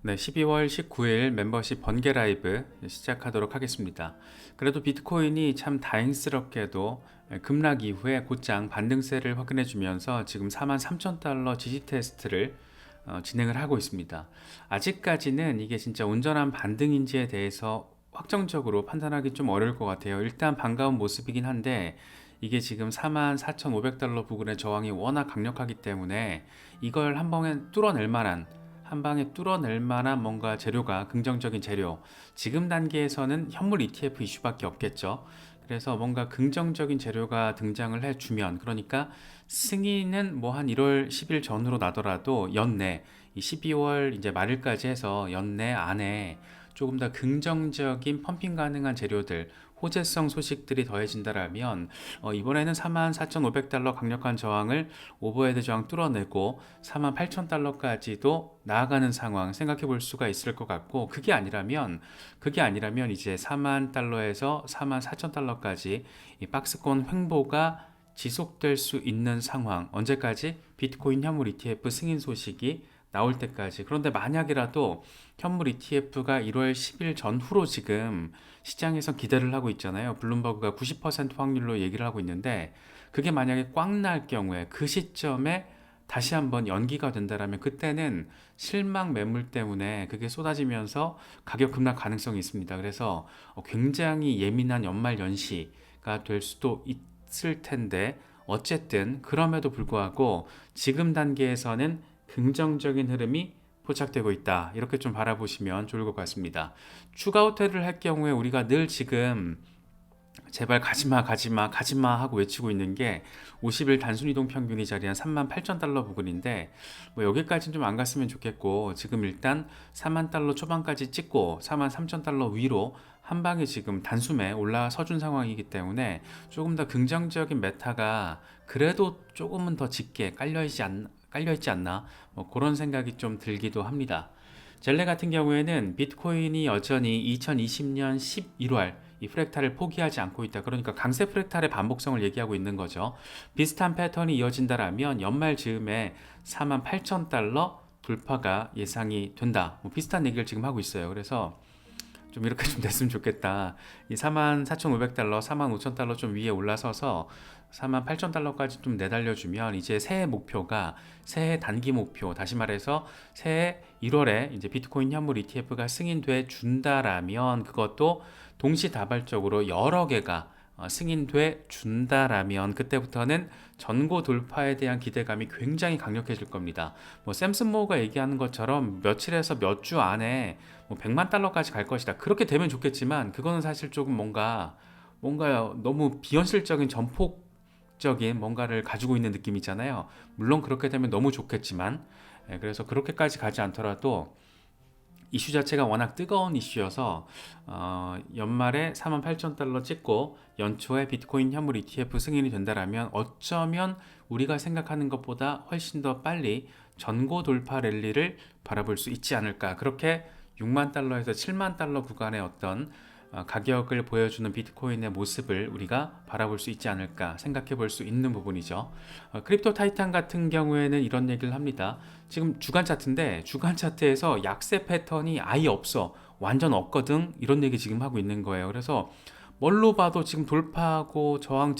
네, 12월 19일 멤버십 번개 라이브 시작하도록 하겠습니다. 그래도 비트코인이 참 다행스럽게도 급락 이후에 곧장 반등세를 확인해 주면서 지금 43,000달러 지지 테스트를 진행을 하고 있습니다. 아직까지는 이게 진짜 온전한 반등인지에 대해서 확정적으로 판단하기 좀 어려울 것 같아요. 일단 반가운 모습이긴 한데 이게 지금 44,500달러 부근의 저항이 워낙 강력하기 때문에 이걸 한 번에 뚫어낼 만한 한 방에 뚫어낼 만한 뭔가 재료가 긍정적인 재료, 지금 단계에서는 현물 ETF 이슈밖에 없겠죠. 그래서 뭔가 긍정적인 재료가 등장을 해주면, 그러니까 승인은 뭐 한 1월 10일 전후로 나더라도 연내 이 12월 이제 말일까지 해서 연내 안에 조금 더 긍정적인 펌핑 가능한 재료들, 호재성 소식들이 더해진다라면 이번에는 44,500달러 강력한 저항을 오버헤드 저항 뚫어내고 48,000달러까지도 나아가는 상황 생각해 볼 수가 있을 것 같고, 그게 아니라면 이제 4만 달러에서 44,000달러까지 이 박스권 횡보가 지속될 수 있는 상황, 언제까지? 비트코인 현물 ETF 승인 소식이 나올 때까지. 그런데 만약이라도 현물 ETF가 1월 10일 전후로 지금 시장에서 기대를 하고 있잖아요. 블룸버그가 90% 확률로 얘기를 하고 있는데, 그게 만약에 꽉 날 경우에 그 시점에 다시 한번 연기가 된다라면 그때는 실망 매물 때문에 그게 쏟아지면서 가격 급락 가능성이 있습니다. 그래서 굉장히 예민한 연말 연시가 될 수도 있을 텐데, 어쨌든 그럼에도 불구하고 지금 단계에서는 긍정적인 흐름이 포착되고 있다, 이렇게 좀 바라보시면 좋을 것 같습니다. 추가 호텔을 할 경우에 우리가 늘 지금 제발 가지마 가지마 가지마 하고 외치고 있는 게 50일 단순이동 평균이 자리한 38,000달러 부근인데, 뭐 여기까지는 좀 안 갔으면 좋겠고, 지금 일단 4만 달러 초반까지 찍고 43,000달러 위로 한 방에 지금 단숨에 올라서 준 상황이기 때문에 조금 더 긍정적인 메타가 그래도 조금은 더 짙게 깔려있지 않나, 뭐 그런 생각이 좀 들기도 합니다. 젤레 같은 경우에는 비트코인이 여전히 2020년 11월 이 프랙탈을 포기하지 않고 있다. 그러니까 강세 프랙탈의 반복성을 얘기하고 있는 거죠. 비슷한 패턴이 이어진다라면 연말 즈음에 48,000달러 돌파가 예상이 된다. 뭐 비슷한 얘기를 지금 하고 있어요. 그래서 좀 이렇게 좀 됐으면 좋겠다. 이 44,500달러, 45,000달러 좀 위에 올라서서 48,000달러까지 좀 내달려주면 이제 새해 단기 목표, 다시 말해서 새해 1월에 이제 비트코인 현물 ETF가 승인돼 준다라면, 그것도 동시다발적으로 여러 개가 승인돼 준다라면 그때부터는 전고 돌파에 대한 기대감이 굉장히 강력해질 겁니다. 뭐 샘슨 모어가 얘기하는 것처럼 며칠에서 몇 주 안에 뭐 100만 달러까지 갈 것이다, 그렇게 되면 좋겠지만 그거는 사실 조금 뭔가 너무 비현실적인 전폭적인 뭔가를 가지고 있는 느낌이잖아요. 물론 그렇게 되면 너무 좋겠지만, 그래서 그렇게까지 가지 않더라도 이슈 자체가 워낙 뜨거운 이슈여서 연말에 48,000달러 찍고 연초에 비트코인 현물 ETF 승인이 된다라면 어쩌면 우리가 생각하는 것보다 훨씬 더 빨리 전고 돌파 랠리를 바라볼 수 있지 않을까. 그렇게 6만 달러에서 7만 달러 구간의 어떤 가격을 보여주는 비트코인의 모습을 우리가 바라볼 수 있지 않을까 생각해 볼 수 있는 부분이죠. 크립토 타이탄 같은 경우에는 이런 얘기를 합니다. 지금 주간 차트인데 주간 차트에서 약세 패턴이 아예 없어, 완전 없거든, 이런 얘기 지금 하고 있는 거예요. 그래서 뭘로 봐도 지금 돌파하고 저항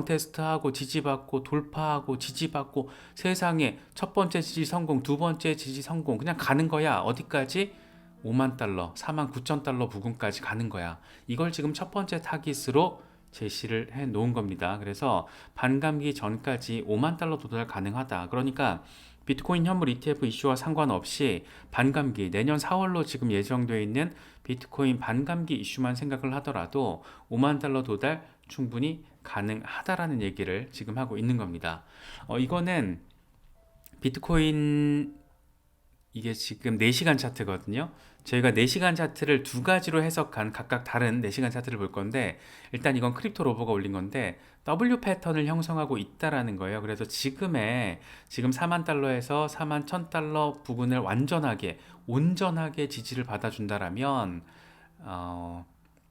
테스트하고 지지받고 돌파하고 지지받고, 세상에 첫 번째 지지 성공, 두 번째 지지 성공, 그냥 가는 거야. 어디까지? 5만 달러, 4만 9천 달러 부근까지 가는 거야. 이걸 지금 첫 번째 타깃으로 제시를 해 놓은 겁니다. 그래서 반감기 전까지 5만 달러 도달 가능하다. 그러니까 비트코인 현물 ETF 이슈와 상관없이 반감기, 내년 4월로 지금 예정되어 있는 비트코인 반감기 이슈만 생각을 하더라도 5만 달러 도달 충분히 가능하다라는 얘기를 지금 하고 있는 겁니다. 이거는 비트코인, 이게 지금 4시간 차트거든요. 저희가 4시간 차트를 두 가지로 해석한 각각 다른 4시간 차트를 볼 건데, 일단 이건 크립토 로버가 올린 건데 W 패턴을 형성하고 있다라는 거예요. 그래서 지금 4만 달러에서 4만 1,000달러 부근을 온전하게 지지를 받아준다라면,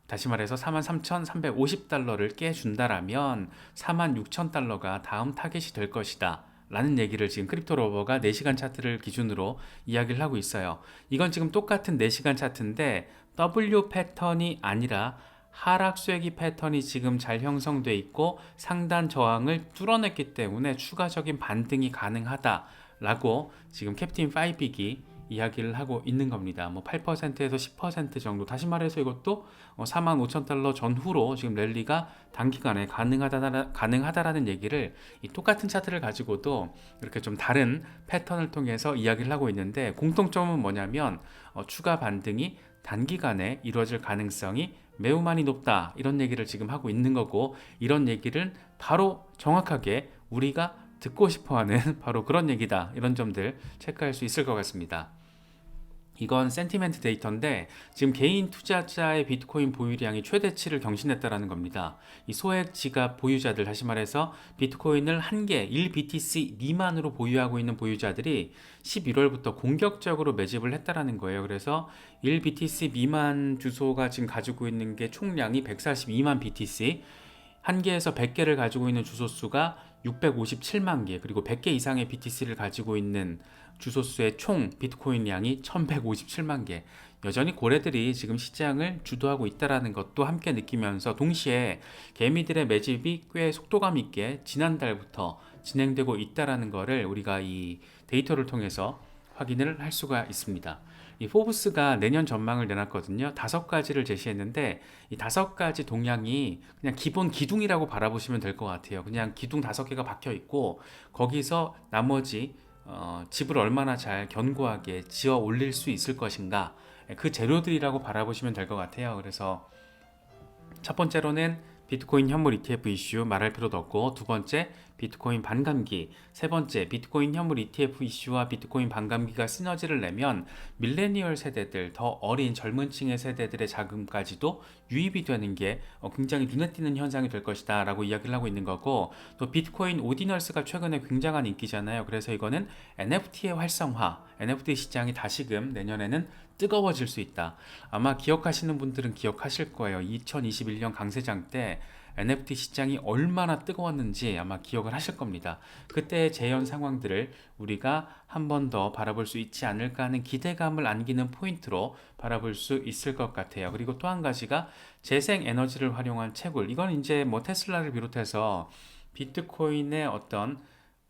다시 말해서 43,350달러를 깨준다라면 46,000달러가 다음 타겟이 될 것이다 라는 얘기를 지금 크립토로버가 4시간 차트를 기준으로 이야기를 하고 있어요. 이건 지금 똑같은 4시간 차트인데 W 패턴이 아니라 하락 쐐기 패턴이 지금 잘 형성돼 있고 상단 저항을 뚫어냈기 때문에 추가적인 반등이 가능하다라고 지금 캡틴 파이빅이 이야기를 하고 있는 겁니다. 뭐 8%에서 10% 정도. 다시 말해서 이것도 45,000달러 전후로 지금 랠리가 단기간에 가능하다라는 얘기를 이 똑같은 차트를 가지고도 이렇게 좀 다른 패턴을 통해서 이야기를 하고 있는데, 공통점은 뭐냐면 추가 반등이 단기간에 이루어질 가능성이 매우 많이 높다, 이런 얘기를 지금 하고 있는 거고, 이런 얘기를 바로 정확하게 우리가 듣고 싶어하는 바로 그런 얘기다, 이런 점들 체크할 수 있을 것 같습니다. 이건 센티멘트 데이터인데 지금 개인 투자자의 비트코인 보유량이 최대치를 경신했다라는 겁니다. 이 소액 지갑 보유자들, 다시 말해서 비트코인을 한 개 1BTC 미만으로 보유하고 있는 보유자들이 11월부터 공격적으로 매집을 했다라는 거예요. 그래서 1BTC 미만 주소가 지금 가지고 있는 게 총량이 142만 BTC, 한 개에서 100개를 가지고 있는 주소수가 657만 개, 그리고 100개 이상의 BTC를 가지고 있는 주소수의 총 비트코인 양이 1157만 개. 여전히 고래들이 지금 시장을 주도하고 있다는 것도 함께 느끼면서, 동시에 개미들의 매집이 꽤 속도감 있게 지난달부터 진행되고 있다는 것을 우리가 이 데이터를 통해서 확인을 할 수가 있습니다. 이 포브스가 내년 전망을 내놨거든요. 5가지를 제시했는데 이 5가지 동향이 그냥 기본 기둥이라고 바라보시면 될 것 같아요. 그냥 기둥 5개가 박혀 있고 거기서 나머지 집을 얼마나 잘 견고하게 지어 올릴 수 있을 것인가, 그 재료들이라고 바라보시면 될 것 같아요. 그래서 첫 번째로는 비트코인 현물 ETF 이슈 말할 필요도 없고, 두 번째 비트코인 반감기, 세 번째 비트코인 현물 ETF 이슈와 비트코인 반감기가 시너지를 내면 밀레니얼 세대들, 더 어린 젊은 층의 세대들의 자금까지도 유입이 되는 게 굉장히 눈에 띄는 현상이 될 것이다 라고 이야기를 하고 있는 거고, 또 비트코인 오디널스가 최근에 굉장한 인기잖아요. 그래서 이거는 NFT의 활성화, NFT 시장이 다시금 내년에는 뜨거워질 수 있다. 아마 기억하시는 분들은 기억하실 거예요. 2021년 강세장 때 NFT 시장이 얼마나 뜨거웠는지 아마 기억을 하실 겁니다. 그때의 재현 상황들을 우리가 한 번 더 바라볼 수 있지 않을까 하는 기대감을 안기는 포인트로 바라볼 수 있을 것 같아요. 그리고 또 한 가지가 재생 에너지를 활용한 채굴. 이건 이제 뭐 테슬라를 비롯해서 비트코인의 어떤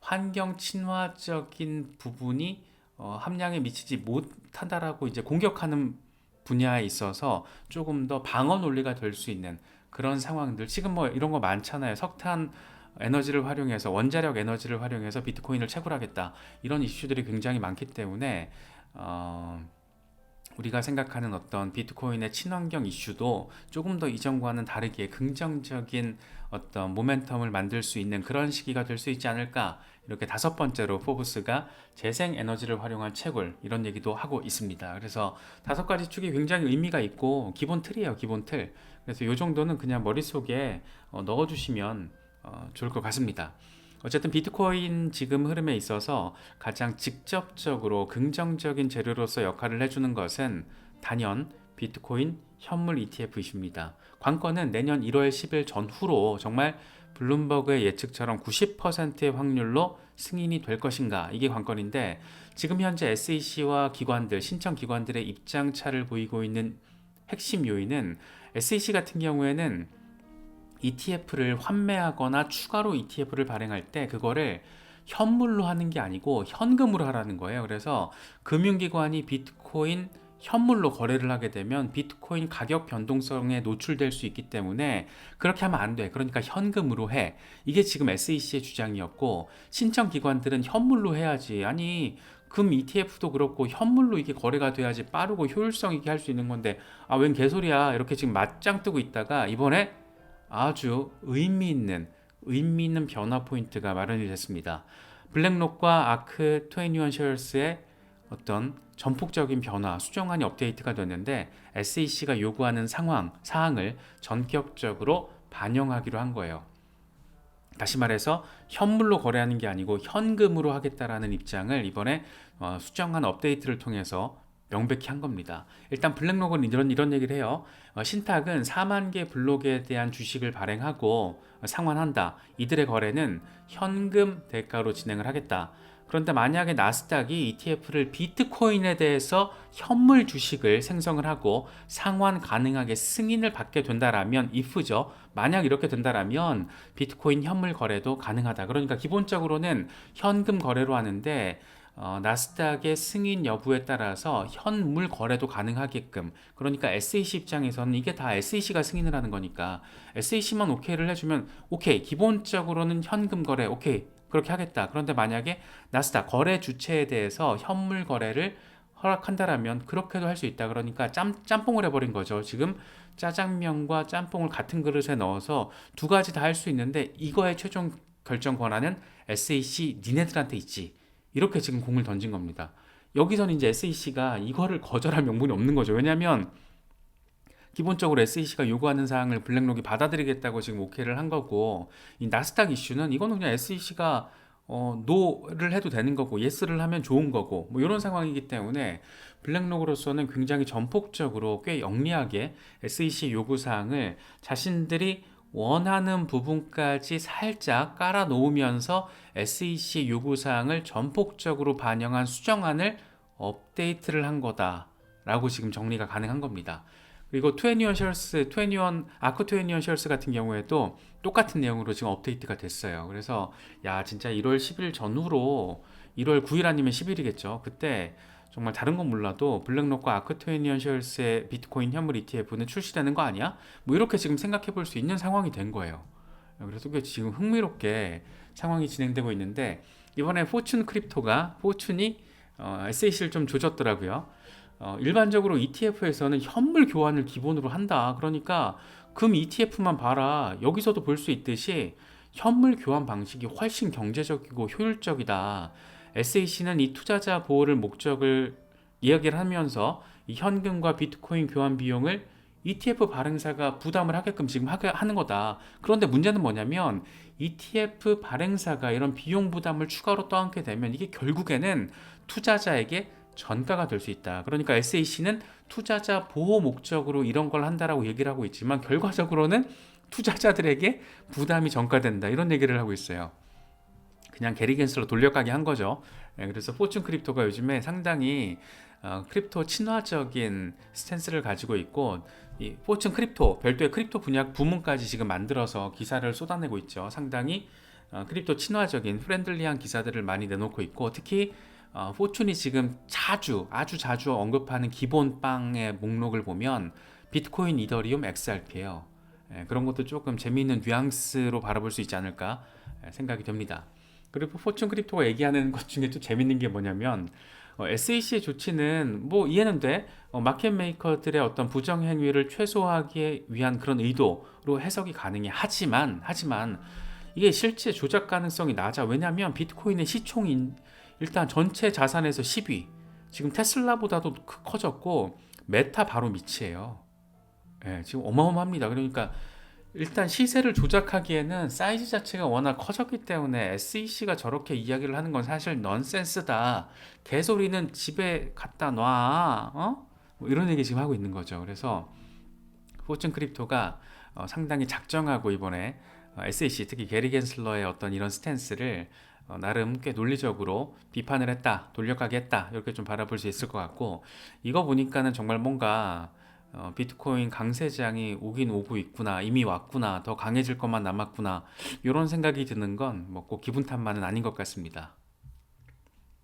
환경 친화적인 부분이 함량에 미치지 못한다라고 이제 공격하는 분야에 있어서 조금 더 방어 논리가 될 수 있는 그런 상황들, 지금 뭐 이런 거 많잖아요. 석탄 에너지를 활용해서, 원자력 에너지를 활용해서 비트코인을 채굴하겠다, 이런 이슈들이 굉장히 많기 때문에 우리가 생각하는 어떤 비트코인의 친환경 이슈도 조금 더 이전과는 다르게 긍정적인 어떤 모멘텀을 만들 수 있는 그런 시기가 될 수 있지 않을까, 이렇게 5번째로 포브스가 재생 에너지를 활용한 채굴, 이런 얘기도 하고 있습니다. 그래서 5가지 축이 굉장히 의미가 있고 기본 틀이에요, 기본 틀. 그래서 이 정도는 그냥 머릿속에 넣어주시면 좋을 것 같습니다. 어쨌든 비트코인 지금 흐름에 있어서 가장 직접적으로 긍정적인 재료로서 역할을 해주는 것은 단연 비트코인 현물 ETF 이슈입니다. 관건은 내년 1월 10일 전후로 정말 블룸버그의 예측처럼 90%의 확률로 승인이 될 것인가, 이게 관건인데, 지금 현재 SEC와 기관들, 신청 기관들의 입장차를 보이고 있는 핵심 요인은, SEC 같은 경우에는 ETF를 환매하거나 추가로 ETF를 발행할 때 그거를 현물로 하는 게 아니고 현금으로 하라는 거예요. 그래서 금융기관이 비트코인 현물로 거래를 하게 되면 비트코인 가격 변동성에 노출될 수 있기 때문에 그렇게 하면 안 돼. 그러니까 현금으로 해. 이게 지금 SEC의 주장이었고, 신청기관들은 현물로 해야지. 아니, 금 ETF도 그렇고 현물로 이게 거래가 돼야지 빠르고 효율성 있게 할 수 있는 건데, 웬 개소리야, 이렇게 지금 맞짱 뜨고 있다가 이번에 아주 의미 있는 변화 포인트가 마련이 됐습니다. 블랙록과 아크 21 쉐어스의 어떤 전폭적인 변화, 수정안이 업데이트가 됐는데 SEC가 요구하는 사항을 전격적으로 반영하기로 한 거예요. 다시 말해서 현물로 거래하는 게 아니고 현금으로 하겠다라는 입장을 이번에 수정안 업데이트를 통해서 명백히 한 겁니다. 일단 블랙록은 이런 얘기를 해요. 신탁은 4만 개 블록에 대한 주식을 발행하고 상환한다. 이들의 거래는 현금 대가로 진행을 하겠다. 그런데 만약에 나스닥이 ETF를 비트코인에 대해서 현물 주식을 생성을 하고 상환 가능하게 승인을 받게 된다라면 if죠. 만약 이렇게 된다라면 비트코인 현물 거래도 가능하다. 그러니까 기본적으로는 현금 거래로 하는데 나스닥의 승인 여부에 따라서 현물 거래도 가능하게끔, 그러니까 SEC 입장에서는 이게 다 SEC가 승인을 하는 거니까 SEC만 오케이를 해주면 오케이, 기본적으로는 현금 거래 오케이, 그렇게 하겠다. 그런데 만약에 나스닥 거래 주체에 대해서 현물 거래를 허락한다라면 그렇게도 할 수 있다. 그러니까 짬뽕을 해버린 거죠. 지금 짜장면과 짬뽕을 같은 그릇에 넣어서 두 가지 다 할 수 있는데 이거의 최종 결정 권한은 SEC 니네들한테 있지. 이렇게 지금 공을 던진 겁니다. 여기서는 이제 SEC가 이거를 거절할 명분이 없는 거죠. 왜냐하면 기본적으로 SEC가 요구하는 사항을 블랙록이 받아들이겠다고 지금 오케이를 한 거고, 이 나스닥 이슈는 이거는 그냥 SEC가 노를 해도 되는 거고 예스를 하면 좋은 거고 뭐 이런 상황이기 때문에 블랙록으로서는 굉장히 전폭적으로 꽤 영리하게 SEC 요구 사항을 자신들이 원하는 부분까지 살짝 깔아 놓으면서 SEC 요구사항을 전폭적으로 반영한 수정안을 업데이트를 한 거다라고 지금 정리가 가능한 겁니다. 그리고 21 셜스, 21 아크 21 셜스 같은 경우에도 똑같은 내용으로 지금 업데이트가 됐어요. 그래서 야 진짜 1월 10일 전후로 1월 9일 아니면 10일이겠죠. 그때 정말 다른 건 몰라도 블랙록과 아크 21 셜스의 비트코인 현물 ETF는 출시되는 거 아니야? 뭐 이렇게 지금 생각해 볼 수 있는 상황이 된 거예요. 그래서 지금 흥미롭게 상황이 진행되고 있는데 이번에 포춘 크립토가 포춘이 SAC를 좀 조졌더라고요. 일반적으로 ETF에서는 현물 교환을 기본으로 한다. 그러니까 금 ETF만 봐라. 여기서도 볼 수 있듯이 현물 교환 방식이 훨씬 경제적이고 효율적이다. SAC는 이 투자자 보호를 목적을 이야기를 하면서 이 현금과 비트코인 교환 비용을 ETF 발행사가 부담을 하게끔 지금 하는 거다. 그런데 문제는 뭐냐면 ETF 발행사가 이런 비용 부담을 추가로 떠안게 되면 이게 결국에는 투자자에게 전가가 될 수 있다. 그러니까 SAC는 투자자 보호 목적으로 이런 걸 한다라고 얘기를 하고 있지만 결과적으로는 투자자들에게 부담이 전가된다. 이런 얘기를 하고 있어요. 그냥 게리 겐슬러 돌려가기 한 거죠. 그래서 포춘 크립토가 요즘에 상당히 크립토 친화적인 스탠스를 가지고 있고 이 포춘 크립토 별도의 크립토 분야 부문까지 지금 만들어서 기사를 쏟아내고 있죠. 상당히 크립토 친화적인 프렌들리한 기사들을 많이 내놓고 있고 특히 포춘이 지금 아주 자주 언급하는 기본 빵의 목록을 보면 비트코인, 이더리움, XRP예요. 그런 것도 조금 재미있는 뉘앙스로 바라볼 수 있지 않을까 생각이 됩니다. 그리고 포춘 크립토가 얘기하는 것 중에 또 재밌는 게 뭐냐면 SAC의 조치는 뭐 이해는 돼. 마켓 메이커들의 어떤 부정 행위를 최소화하기 위한 그런 의도로 해석이 가능해. 하지만 이게 실제 조작 가능성이 낮아. 왜냐하면 비트코인의 시총이 일단 전체 자산에서 10위. 지금 테슬라보다도 커졌고 메타 바로 밑이에요. 지금 어마어마합니다. 그러니까 일단 시세를 조작하기에는 사이즈 자체가 워낙 커졌기 때문에 SEC가 저렇게 이야기를 하는 건 사실 넌센스다. 개소리는 집에 갖다 놔. 뭐 이런 얘기 지금 하고 있는 거죠. 그래서 포춘 크립토가 상당히 작정하고 이번에 SEC 특히 게리 겐슬러의 어떤 이런 스탠스를 나름 꽤 논리적으로 비판을 했다, 돌려가게 했다 이렇게 좀 바라볼 수 있을 것 같고 이거 보니까는 정말 뭔가 비트코인 강세장이 오긴 오고 있구나, 이미 왔구나, 더 강해질 것만 남았구나 이런 생각이 드는 건 뭐 꼭 기분 탓만은 아닌 것 같습니다.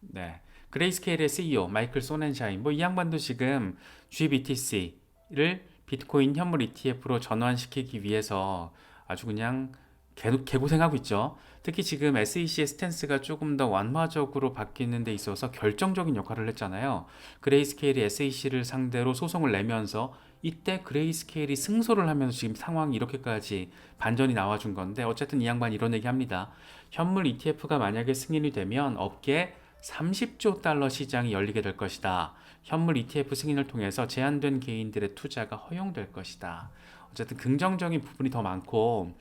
네, 그레이스케일의 CEO 마이클 소넨샤인 뭐 이 양반도 지금 GBTC를 비트코인 현물 ETF로 전환시키기 위해서 아주 그냥 개고생하고 있죠. 특히 지금 SEC의 스탠스가 조금 더 완화적으로 바뀌는 데 있어서 결정적인 역할을 했잖아요. 그레이스케일이 SEC를 상대로 소송을 내면서 이때 그레이스케일이 승소를 하면서 지금 상황이 이렇게까지 반전이 나와준 건데 어쨌든 이 양반이 이런 얘기 합니다. 현물 ETF가 만약에 승인이 되면 업계에 30조 달러 시장이 열리게 될 것이다. 현물 ETF 승인을 통해서 제한된 개인들의 투자가 허용될 것이다. 어쨌든 긍정적인 부분이 더 많고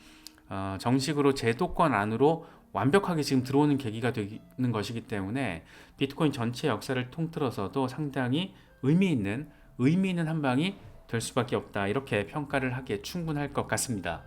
정식으로 제도권 안으로 완벽하게 지금 들어오는 계기가 되는 것이기 때문에 비트코인 전체 역사를 통틀어서도 상당히 의미 있는 한 방이 될 수밖에 없다. 이렇게 평가를 하기에 충분할 것 같습니다.